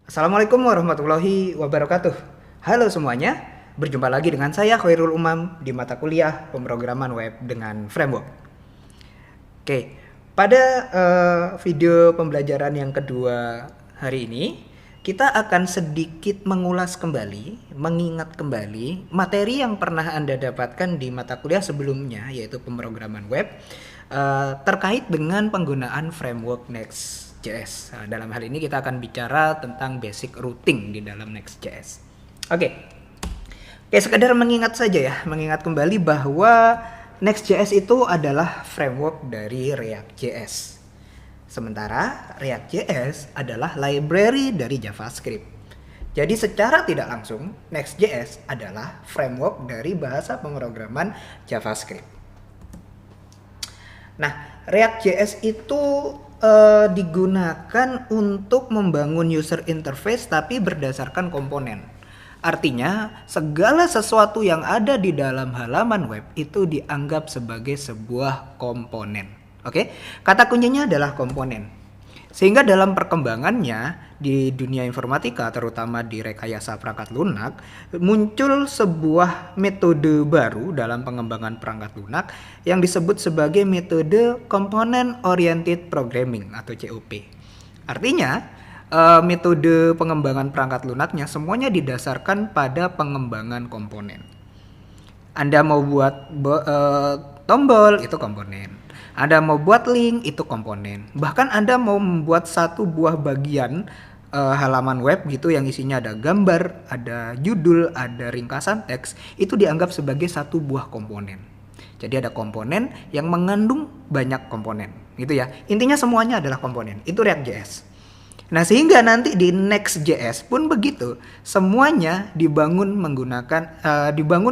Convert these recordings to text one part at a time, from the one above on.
Assalamualaikum warahmatullahi wabarakatuh. Halo semuanya, berjumpa lagi dengan saya Khairul Umam di mata kuliah pemrograman web dengan framework. Oke, pada video pembelajaran yang kedua hari ini, kita akan sedikit mengulas kembali, mengingat kembali materi yang pernah Anda dapatkan di mata kuliah sebelumnya, yaitu pemrograman web, terkait dengan penggunaan framework Next.js. Nah, dalam hal ini kita akan bicara tentang basic routing di dalam Next.js. Oke, sekedar mengingat saja ya, mengingat kembali bahwa Next.js itu adalah framework dari React.js. Sementara React.js adalah library dari JavaScript. Jadi secara tidak langsung, Next.js adalah framework dari bahasa pemrograman JavaScript. Nah, React.js itu digunakan untuk membangun user interface tapi berdasarkan komponen. Artinya, segala sesuatu yang ada di dalam halaman web itu dianggap sebagai sebuah komponen. Oke, kata kuncinya adalah komponen. Sehingga dalam perkembangannya di dunia informatika, terutama di rekayasa perangkat lunak, muncul sebuah metode baru dalam pengembangan perangkat lunak yang disebut sebagai metode Component Oriented Programming atau COP. Artinya, metode pengembangan perangkat lunaknya semuanya didasarkan pada pengembangan komponen. Anda mau buat tombol, itu komponen. Anda mau buat link, itu komponen. Bahkan Anda mau membuat satu buah bagian halaman web gitu yang isinya ada gambar, ada judul, ada ringkasan teks, itu dianggap sebagai satu buah komponen. Jadi ada komponen yang mengandung banyak komponen, gitu ya. Intinya semuanya adalah komponen. Itu React.js. Nah, sehingga nanti di Next.js pun begitu. Semuanya dibangun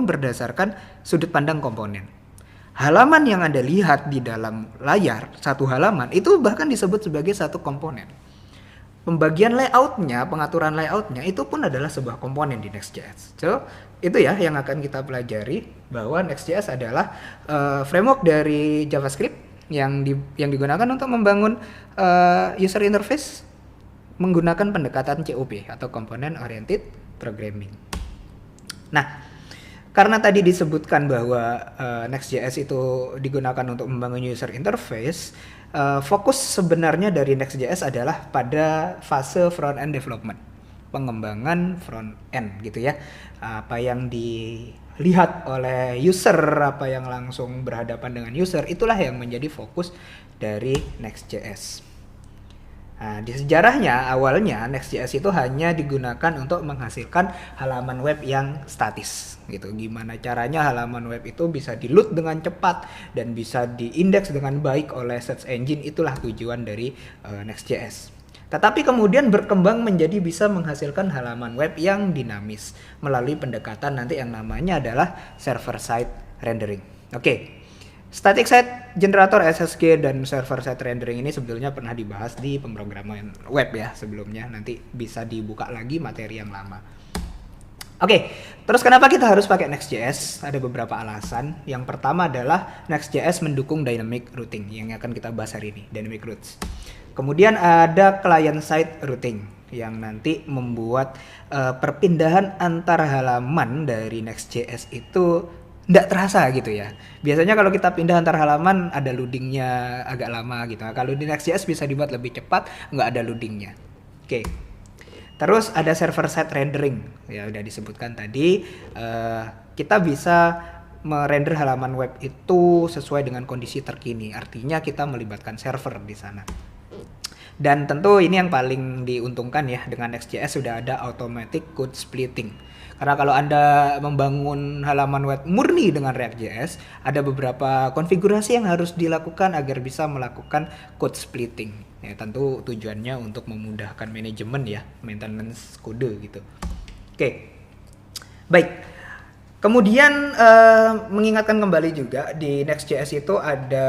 berdasarkan sudut pandang komponen. Halaman yang Anda lihat di dalam layar, satu halaman, itu bahkan disebut sebagai satu komponen. Pembagian layoutnya, pengaturan layoutnya, itu pun adalah sebuah komponen di Next.js. So, itu ya yang akan kita pelajari, bahwa Next.js adalah framework dari JavaScript yang digunakan untuk membangun user interface menggunakan pendekatan COP atau Component Oriented Programming. Nah, karena tadi disebutkan bahwa Next.js itu digunakan untuk membangun user interface, fokus sebenarnya dari Next.js adalah pada fase front-end development, pengembangan front-end gitu ya. Apa yang dilihat oleh user, apa yang langsung berhadapan dengan user, itulah yang menjadi fokus dari Next.js. Nah, di sejarahnya awalnya Next.js itu hanya digunakan untuk menghasilkan halaman web yang statis gitu. Gimana caranya halaman web itu bisa di-load dengan cepat dan bisa diindeks dengan baik oleh search engine, itulah tujuan dari Next.js. Tetapi kemudian berkembang menjadi bisa menghasilkan halaman web yang dinamis melalui pendekatan nanti yang namanya adalah server side rendering. Oke. Static Site Generator SSG dan Server Side Rendering ini sebetulnya pernah dibahas di pemrograman web ya sebelumnya. Nanti bisa dibuka lagi materi yang lama. Oke, terus kenapa kita harus pakai Next.js? Ada beberapa alasan. Yang pertama adalah Next.js mendukung dynamic routing yang akan kita bahas hari ini, dynamic routes. Kemudian ada client side routing yang nanti membuat perpindahan antar halaman dari Next.js itu nggak terasa gitu ya. Biasanya kalau kita pindah antar halaman ada loadingnya agak lama gitu. Kalau di Next.js bisa dibuat lebih cepat, nggak ada loadingnya. Oke. Terus ada server side rendering, ya udah disebutkan tadi. Kita bisa merender halaman web itu sesuai dengan kondisi terkini. Artinya kita melibatkan server di sana. Dan tentu ini yang paling diuntungkan ya, dengan Next.js sudah ada automatic code splitting. Karena kalau Anda membangun halaman web murni dengan React.js, ada beberapa konfigurasi yang harus dilakukan agar bisa melakukan code splitting. Ya, tentu tujuannya untuk memudahkan manajemen ya, maintenance kode gitu. Oke. Baik. Kemudian mengingatkan kembali juga di Next.js itu ada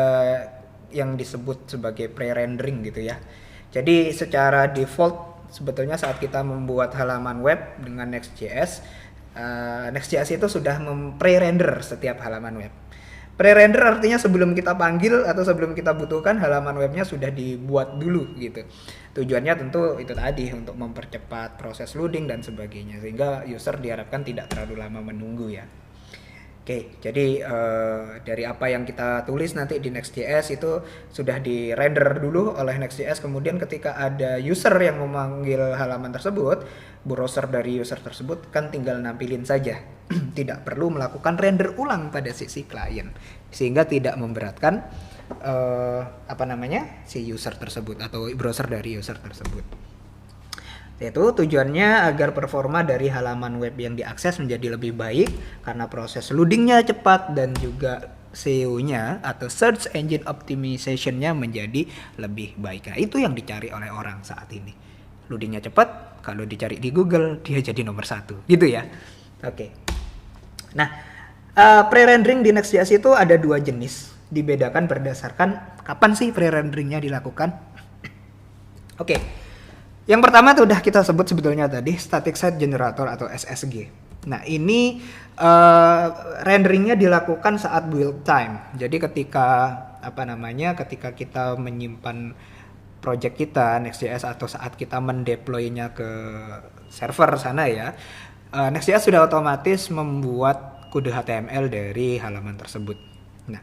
yang disebut sebagai pre-rendering gitu ya. Jadi secara default sebetulnya saat kita membuat halaman web dengan Next.js, Next.js itu sudah pre-render setiap halaman web. Pre-render artinya sebelum kita panggil atau sebelum kita butuhkan halaman webnya sudah dibuat dulu gitu. Tujuannya tentu itu tadi untuk mempercepat proses loading dan sebagainya sehingga user diharapkan tidak terlalu lama menunggu ya. Oke, jadi dari apa yang kita tulis nanti di Next.js itu sudah di-render dulu oleh Next.js, kemudian ketika ada user yang memanggil halaman tersebut, browser dari user tersebut kan tinggal nampilin saja. Tidak perlu melakukan render ulang pada sisi klien, sehingga tidak memberatkan si user tersebut atau browser dari user tersebut. Yaitu tujuannya agar performa dari halaman web yang diakses menjadi lebih baik karena proses loadingnya cepat dan juga SEO-nya atau Search Engine Optimization-nya menjadi lebih baik. Nah, itu yang dicari oleh orang saat ini. Loadingnya cepat, kalau dicari di Google dia jadi nomor 1, gitu ya. Oke. Nah, pre-rendering di Next.js itu ada 2 jenis, dibedakan berdasarkan kapan sih pre-renderingnya dilakukan. Oke. Yang pertama itu udah kita sebut sebetulnya tadi, Static Site Generator atau SSG. Nah, ini renderingnya dilakukan saat build time. Jadi ketika ketika kita menyimpan project kita Next.js atau saat kita mendeploy-nya ke server sana ya, Next.js sudah otomatis membuat kode HTML dari halaman tersebut. Nah,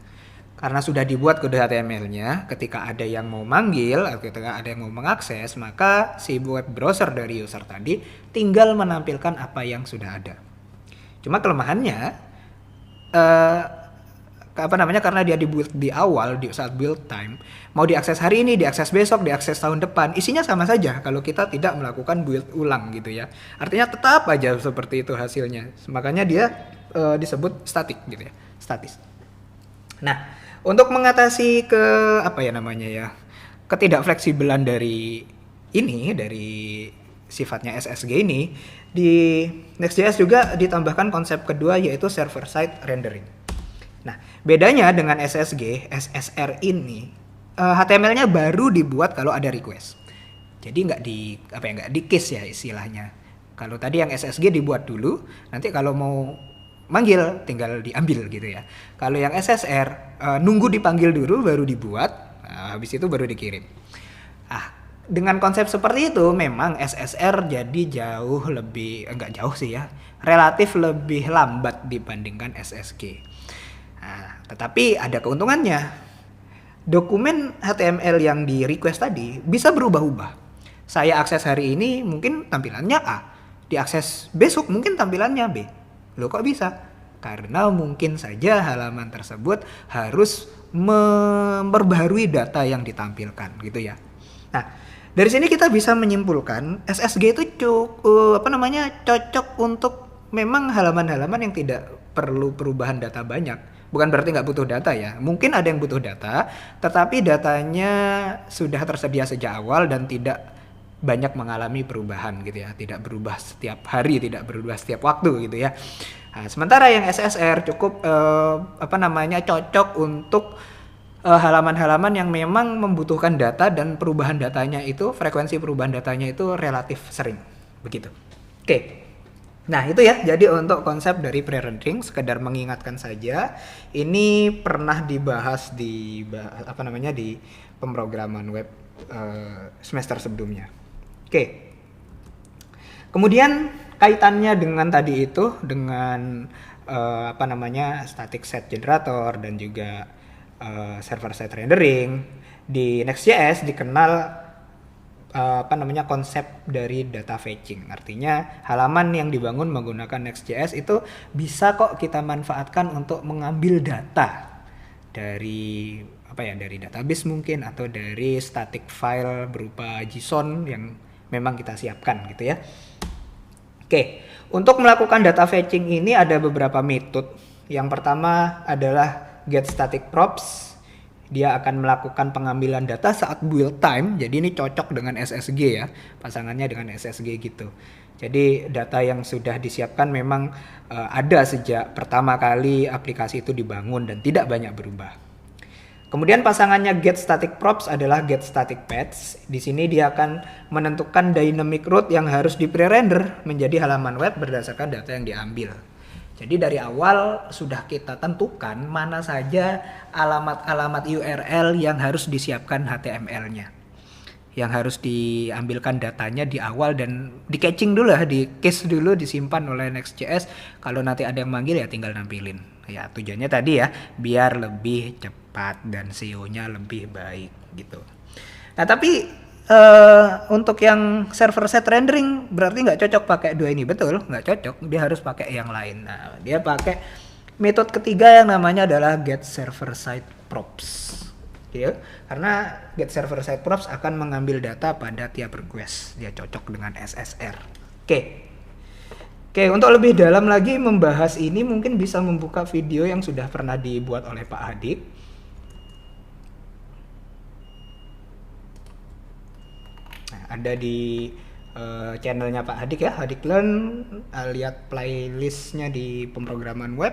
karena sudah dibuat kode HTML-nya, ketika ada yang mau manggil atau ketika ada yang mau mengakses, maka si web browser dari user tadi tinggal menampilkan apa yang sudah ada. Cuma kelemahannya, karena dia dibuild di awal, di saat build time, mau diakses hari ini, diakses besok, diakses tahun depan, isinya sama saja kalau kita tidak melakukan build ulang gitu ya. Artinya tetap aja seperti itu hasilnya. Makanya dia disebut static gitu ya, statis. Nah, untuk mengatasi ketidakfleksibelan dari sifatnya SSG ini, di Next.js juga ditambahkan konsep kedua yaitu server side rendering. Nah, bedanya dengan SSR ini, HTML-nya baru dibuat kalau ada request. Jadi nggak di case ya istilahnya. Kalau tadi yang SSG dibuat dulu, nanti kalau mau manggil tinggal diambil gitu ya. Kalau yang SSR nunggu dipanggil dulu baru dibuat, habis itu baru dikirim. Dengan konsep seperti itu memang SSR jadi relatif lebih lambat dibandingkan SSG. Tetapi ada keuntungannya. Dokumen HTML yang di request tadi bisa berubah-ubah. Saya akses hari ini mungkin tampilannya A, diakses besok mungkin tampilannya B. Loh kok bisa? Karena mungkin saja halaman tersebut harus memperbaharui data yang ditampilkan gitu ya. Nah, dari sini kita bisa menyimpulkan SSG itu cocok untuk memang halaman-halaman yang tidak perlu perubahan data banyak. Bukan berarti nggak butuh data ya. Mungkin ada yang butuh data, tetapi datanya sudah tersedia sejak awal dan tidak banyak mengalami perubahan gitu ya, tidak berubah setiap hari, tidak berubah setiap waktu gitu ya. Nah, sementara yang SSR cukup cocok untuk halaman-halaman yang memang membutuhkan data dan perubahan datanya itu, frekuensi perubahan datanya itu relatif sering begitu. Oke. Nah, itu ya. Jadi untuk konsep dari pre-rendering, sekedar mengingatkan saja, ini pernah dibahas di pemrograman web semester sebelumnya. Oke. Kemudian kaitannya dengan tadi itu, dengan static site generator dan juga server side rendering, di Next.js dikenal konsep dari data fetching. Artinya halaman yang dibangun menggunakan Next.js itu bisa kok kita manfaatkan untuk mengambil data dari dari database mungkin, atau dari static file berupa JSON yang memang kita siapkan gitu ya. Oke, untuk melakukan data fetching ini ada beberapa metode. Yang pertama adalah get static props. Dia akan melakukan pengambilan data saat build time. Jadi ini cocok dengan SSG ya, pasangannya dengan SSG gitu. Jadi data yang sudah disiapkan memang ada sejak pertama kali aplikasi itu dibangun dan tidak banyak berubah. Kemudian pasangannya get static props adalah get static paths. Di sini dia akan menentukan dynamic route yang harus di pre-render menjadi halaman web berdasarkan data yang diambil. Jadi dari awal sudah kita tentukan mana saja alamat-alamat URL yang harus disiapkan HTML-nya. Yang harus diambilkan datanya di awal dan di caching dulu lah, di case dulu, disimpan oleh Next.js. Kalau nanti ada yang manggil ya tinggal nampilin. Ya tujuannya tadi ya, biar lebih cepat dan SEO-nya lebih baik gitu. Nah tapi untuk yang server side rendering berarti nggak cocok pakai dua ini, betul? Nggak cocok, dia harus pakai yang lain. Nah, dia pakai metode ketiga yang namanya adalah get server side props. Ya, karena get server side props akan mengambil data pada tiap request. Dia cocok dengan SSR. Oke, untuk lebih dalam lagi membahas ini mungkin bisa membuka video yang sudah pernah dibuat oleh Pak Hadi. Ada di channelnya Pak Hadik ya, Hadik Learn. Lihat playlistnya di pemrograman web,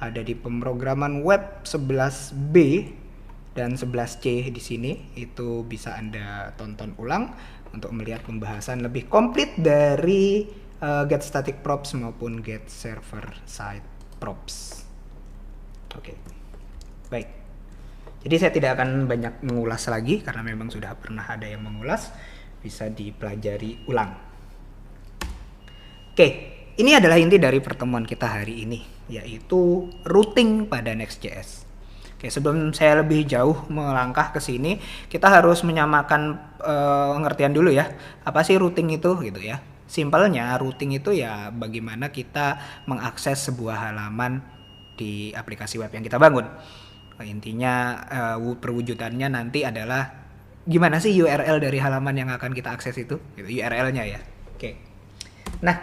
ada di pemrograman web 11B dan 11C di sini. Itu bisa Anda tonton ulang untuk melihat pembahasan lebih komplit dari get static props maupun get server side props. Oke, baik. Jadi saya tidak akan banyak mengulas lagi karena memang sudah pernah ada yang mengulas. Bisa dipelajari ulang. Oke, ini adalah inti dari pertemuan kita hari ini, yaitu routing pada Next.js. Oke, sebelum saya lebih jauh melangkah ke sini, kita harus menyamakan pengertian dulu ya. Apa sih routing itu gitu ya? Simpelnya routing itu ya bagaimana kita mengakses sebuah halaman di aplikasi web yang kita bangun. Intinya perwujudannya nanti adalah gimana sih URL dari halaman yang akan kita akses itu, URL-nya ya. Oke. Nah,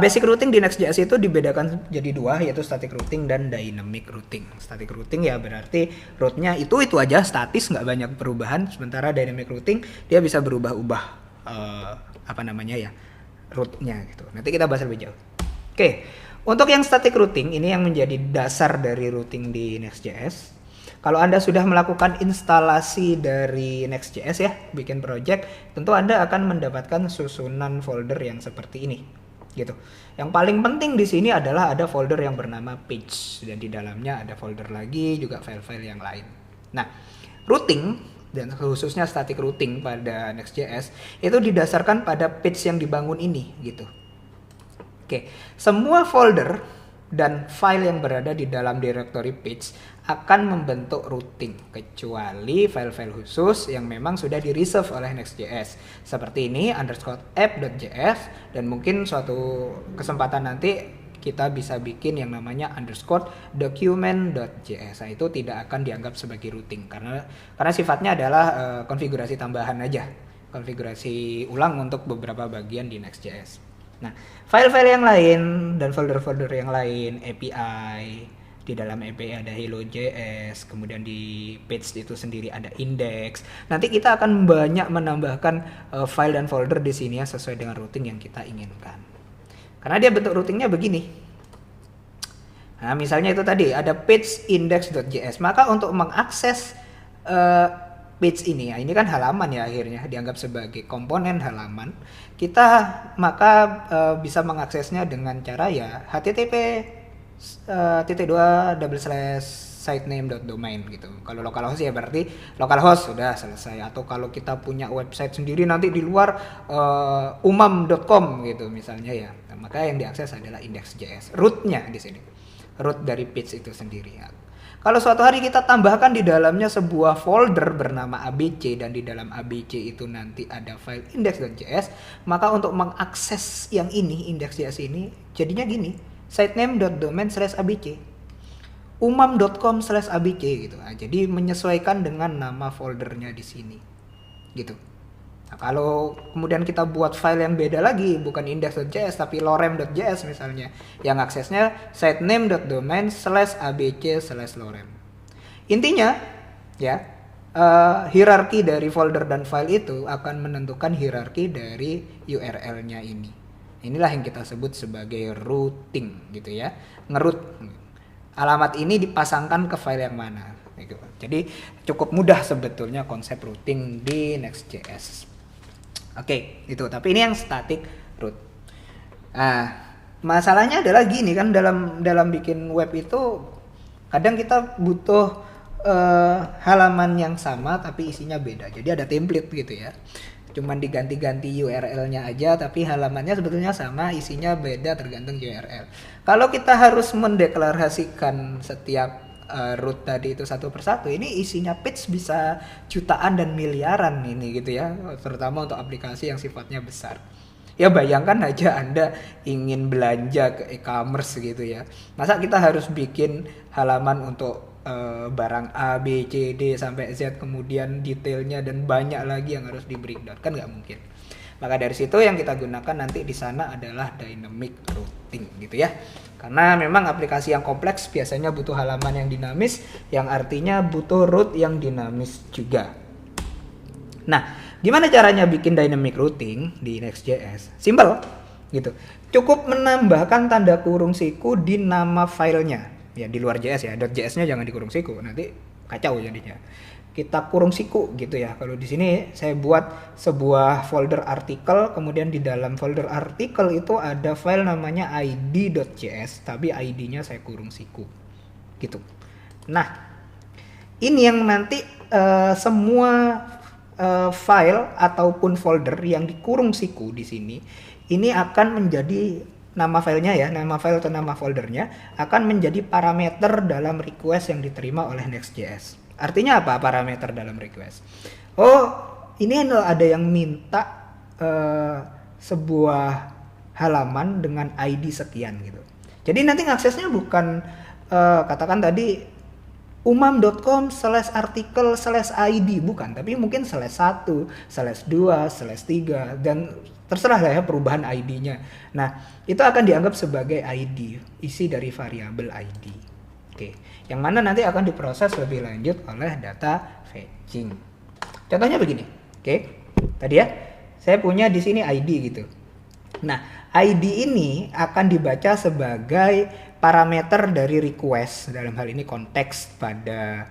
basic routing di Next.js itu dibedakan jadi dua, yaitu static routing dan dynamic routing. Static routing ya berarti route-nya itu aja, statis, nggak banyak perubahan. Sementara dynamic routing dia bisa berubah-ubah route-nya gitu. Nanti kita bahas lebih jauh. Oke. Untuk yang static routing ini yang menjadi dasar dari routing di Next.js. Kalau Anda sudah melakukan instalasi dari Next.js ya, bikin project, tentu Anda akan mendapatkan susunan folder yang seperti ini, gitu. Yang paling penting di sini adalah ada folder yang bernama page dan di dalamnya ada folder lagi juga file-file yang lain. Nah, routing dan khususnya static routing pada Next.js itu didasarkan pada page yang dibangun ini, gitu. Oke, semua folder dan file yang berada di dalam directory page akan membentuk routing kecuali file-file khusus yang memang sudah di-reserve oleh Next.js seperti ini _app.js dan mungkin suatu kesempatan nanti kita bisa bikin yang namanya _document.js. Nah, itu tidak akan dianggap sebagai routing karena sifatnya adalah konfigurasi tambahan aja, konfigurasi ulang untuk beberapa bagian di Next.js. Nah, file-file yang lain dan folder-folder yang lain, API, di dalam API ada Hello.js, kemudian di page itu sendiri ada index. Nanti kita akan banyak menambahkan file dan folder di sini ya sesuai dengan routing yang kita inginkan. Karena dia bentuk routingnya begini. Nah, misalnya itu tadi ada page index.js, maka untuk mengakses page ini, ya ini kan halaman ya akhirnya dianggap sebagai komponen halaman. Kita maka bisa mengaksesnya dengan cara ya http://sitename.domain gitu. Kalau localhost ya berarti localhost sudah selesai. Atau kalau kita punya website sendiri nanti di luar umam.com gitu misalnya ya. Nah, maka yang diakses adalah index.js. Root-nya di sini. Root dari page itu sendiri ya. Kalau suatu hari kita tambahkan di dalamnya sebuah folder bernama ABC dan di dalam ABC itu nanti ada file index.js, maka untuk mengakses yang ini, index.js ini, jadinya gini, sitename.domain/abc, umam.com/abc gitu. Nah, jadi menyesuaikan dengan nama foldernya di sini, gitu. Nah, kalau kemudian kita buat file yang beda lagi, bukan index.js tapi lorem.js misalnya, yang aksesnya sitename.domain/abc/lorem. Intinya, ya, hierarki dari folder dan file itu akan menentukan hierarki dari URL-nya ini. Inilah yang kita sebut sebagai routing, gitu ya, ngeroot. Alamat ini dipasangkan ke file yang mana. Gitu. Jadi cukup mudah sebetulnya konsep routing di Next.js. Oke, itu. Tapi ini yang static root. Nah, masalahnya adalah gini kan, dalam bikin web itu kadang kita butuh halaman yang sama tapi isinya beda. Jadi ada template gitu ya. Cuman diganti-ganti URL-nya aja tapi halamannya sebetulnya sama, isinya beda tergantung URL. Kalau kita harus mendeklarasikan setiap root tadi itu satu persatu, ini isinya page bisa jutaan dan miliaran ini gitu ya, terutama untuk aplikasi yang sifatnya besar. Ya bayangkan aja Anda ingin belanja ke e-commerce gitu ya. Masa kita harus bikin halaman untuk barang A, B, C, D sampai Z, kemudian detailnya dan banyak lagi yang harus di breakdown, kan nggak mungkin. Maka dari situ yang kita gunakan nanti di sana adalah dynamic routing gitu ya. Karena memang aplikasi yang kompleks biasanya butuh halaman yang dinamis, yang artinya butuh root yang dinamis juga. Nah, gimana caranya bikin dynamic routing di Next.js? Simple gitu. Cukup menambahkan tanda kurung siku di nama filenya. Ya di luar JS ya, .js-nya jangan dikurung siku, nanti kacau jadinya. Kita kurung siku gitu ya. Kalau di sini saya buat sebuah folder artikel, kemudian di dalam folder artikel itu ada file namanya id.js, tapi id-nya saya kurung siku. Gitu. Nah, ini yang nanti semua file ataupun folder yang dikurung siku di sini ini akan menjadi nama filenya ya, nama file atau nama foldernya akan menjadi parameter dalam request yang diterima oleh Next.js. Artinya apa parameter dalam request? Oh, ini ada yang minta sebuah halaman dengan ID sekian gitu. Jadi nanti aksesnya bukan katakan tadi umam.com/artikel/id, bukan, tapi mungkin /1/2/3 dan terserah lah ya perubahan ID-nya. Nah, itu akan dianggap sebagai ID, isi dari variabel ID. Oke, yang mana nanti akan diproses lebih lanjut oleh data fetching. Contohnya begini. Oke. Tadi ya, saya punya di sini ID gitu. Nah, ID ini akan dibaca sebagai parameter dari request, dalam hal ini konteks pada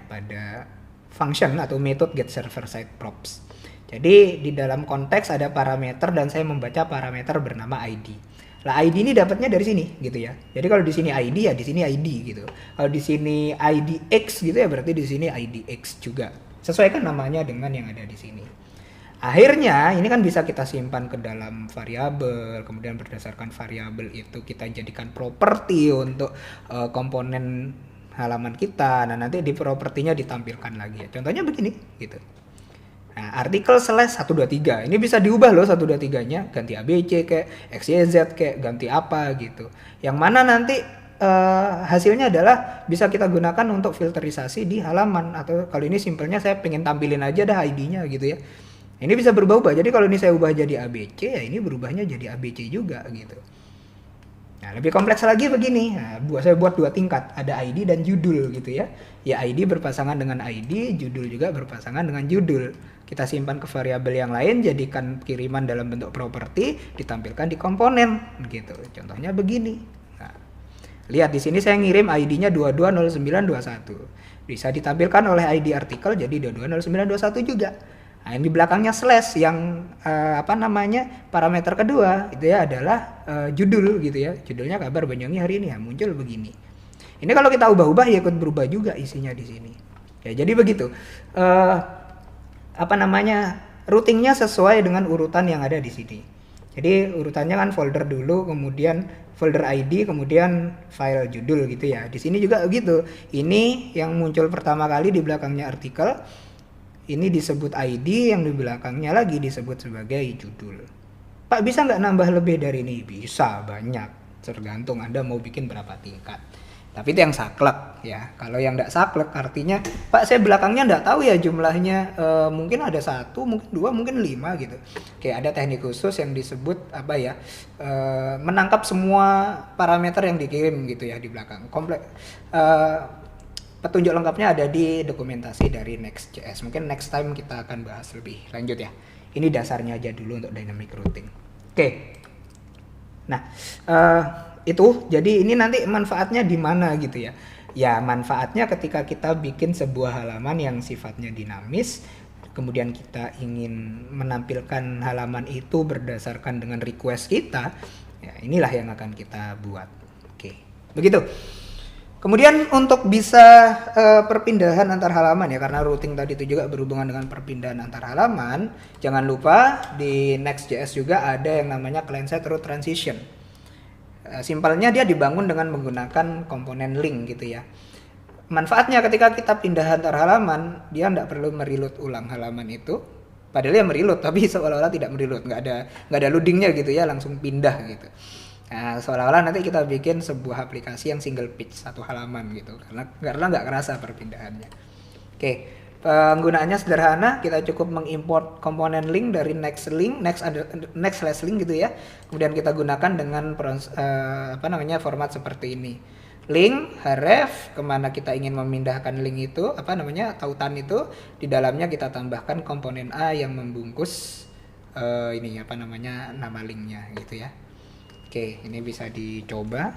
pada function atau method get server side props. Jadi di dalam konteks ada parameter dan saya membaca parameter bernama ID. Lah ID ini dapatnya dari sini gitu ya. Jadi kalau di sini ID ya di sini ID gitu. Kalau di sini ID X gitu ya berarti di sini ID X juga. Sesuaikan namanya dengan yang ada di sini. Akhirnya ini kan bisa kita simpan ke dalam variabel, kemudian berdasarkan variabel itu kita jadikan properti untuk komponen halaman kita. Nah, nanti di propertinya ditampilkan lagi ya. Contohnya begini gitu. Nah, artikel /123 ini bisa diubah loh 123-nya, ganti ABC kayak XYZ kayak ganti apa gitu. Yang mana nanti hasilnya adalah bisa kita gunakan untuk filterisasi di halaman, atau kalau ini simpelnya saya pengen tampilin aja dah ID-nya gitu ya. Ini bisa berubah-ubah. Jadi kalau ini saya ubah jadi ABC ya ini berubahnya jadi ABC juga gitu. Nah, lebih kompleks lagi begini. Nah, saya buat 2 tingkat, ada ID dan judul gitu ya. Ya ID berpasangan dengan ID, judul juga berpasangan dengan judul. Kita simpan ke variabel yang lain, jadikan kiriman dalam bentuk properti, ditampilkan di komponen gitu. Contohnya begini. Nah, lihat di sini saya ngirim ID-nya 220921. Bisa ditampilkan oleh ID artikel jadi 220921 juga. Nah, ini di belakangnya slash yang parameter kedua itu ya adalah judul gitu ya. Judulnya kabar Banyuwangi hari ini ya muncul begini. Ini kalau kita ubah-ubah ya ikut berubah juga isinya di sini. Ya jadi begitu. Routingnya sesuai dengan urutan yang ada di sini. Jadi urutannya kan folder dulu, kemudian folder ID, kemudian file judul gitu ya. Di sini juga begitu. Ini yang muncul pertama kali di belakangnya artikel. Ini disebut ID, yang di belakangnya lagi disebut sebagai judul. Pak, bisa nggak nambah lebih dari ini? Bisa, banyak. Tergantung Anda mau bikin berapa tingkat. Tapi itu yang saklek ya. Kalau yang nggak saklek artinya, Pak saya belakangnya nggak tahu ya jumlahnya. Mungkin ada 1, mungkin 2, mungkin 5 gitu. Kayak ada teknik khusus yang disebut menangkap semua parameter yang dikirim gitu ya di belakang. Petunjuk lengkapnya ada di dokumentasi dari Next.js. Mungkin next time kita akan bahas lebih lanjut ya. Ini dasarnya aja dulu untuk dynamic routing. Oke. Nah, itu jadi ini nanti manfaatnya di mana gitu ya. Ya, manfaatnya ketika kita bikin sebuah halaman yang sifatnya dinamis, kemudian kita ingin menampilkan halaman itu berdasarkan dengan request kita, Ya, inilah yang akan kita buat. Oke, begitu. Kemudian untuk bisa perpindahan antar halaman ya, karena routing tadi itu juga berhubungan dengan perpindahan antar halaman, jangan lupa di Next.js juga ada yang namanya client-side route transition. Simpelnya dia dibangun dengan menggunakan komponen link gitu ya. Manfaatnya ketika kita pindah antar halaman, dia nggak perlu mereload ulang halaman itu. Padahal ya mereload, tapi seolah-olah tidak mereload, nggak ada loadingnya gitu ya, langsung pindah gitu. Nah, seolah-olah nanti kita bikin sebuah aplikasi yang single page satu halaman gitu, karena nggak kerasa perpindahannya. Oke, penggunaannya sederhana, kita cukup mengimport komponen link dari next slash link gitu ya. Kemudian kita gunakan dengan format seperti ini. Link href kemana kita ingin memindahkan link itu, tautan itu, di dalamnya kita tambahkan komponen A yang membungkus nama linknya gitu ya. Oke, ini bisa dicoba.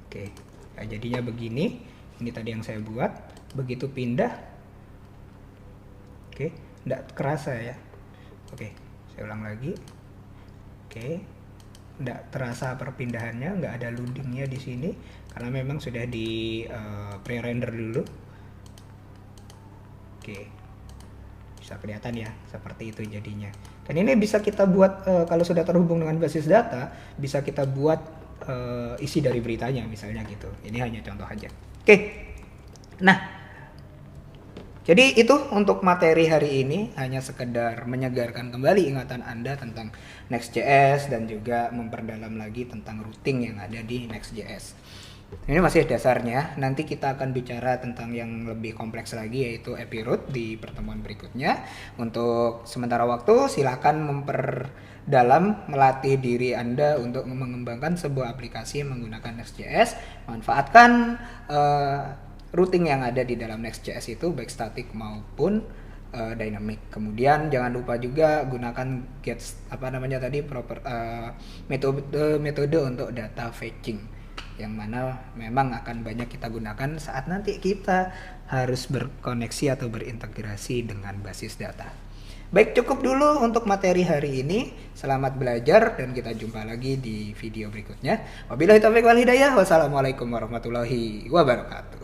Oke, nah, jadinya begini. Ini tadi yang saya buat. Begitu pindah, oke, nggak kerasa ya. Oke, saya ulang lagi. Oke, nggak terasa perpindahannya, nggak ada loadingnya di sini karena memang sudah di pre-render dulu. Oke, bisa kelihatan ya seperti itu jadinya. Dan ini bisa kita buat kalau sudah terhubung dengan basis data, bisa kita buat isi dari beritanya misalnya gitu. Ini hanya contoh aja. Oke, nah jadi itu untuk materi hari ini, hanya sekedar menyegarkan kembali ingatan Anda tentang Next.js dan juga memperdalam lagi tentang routing yang ada di Next.js. Ini masih dasarnya, nanti kita akan bicara tentang yang lebih kompleks lagi yaitu API Route di pertemuan berikutnya. Untuk sementara waktu silakan memperdalam, melatih diri Anda untuk mengembangkan sebuah aplikasi menggunakan Next.js. Manfaatkan routing yang ada di dalam Next.js itu baik static maupun dynamic. Kemudian jangan lupa juga gunakan metode untuk data fetching, yang mana memang akan banyak kita gunakan saat nanti kita harus berkoneksi atau berintegrasi dengan basis data. Baik, cukup dulu untuk materi hari ini. Selamat belajar dan kita jumpa lagi di video berikutnya. Wabillahi taufiq wal hidayah. Wassalamualaikum warahmatullahi wabarakatuh.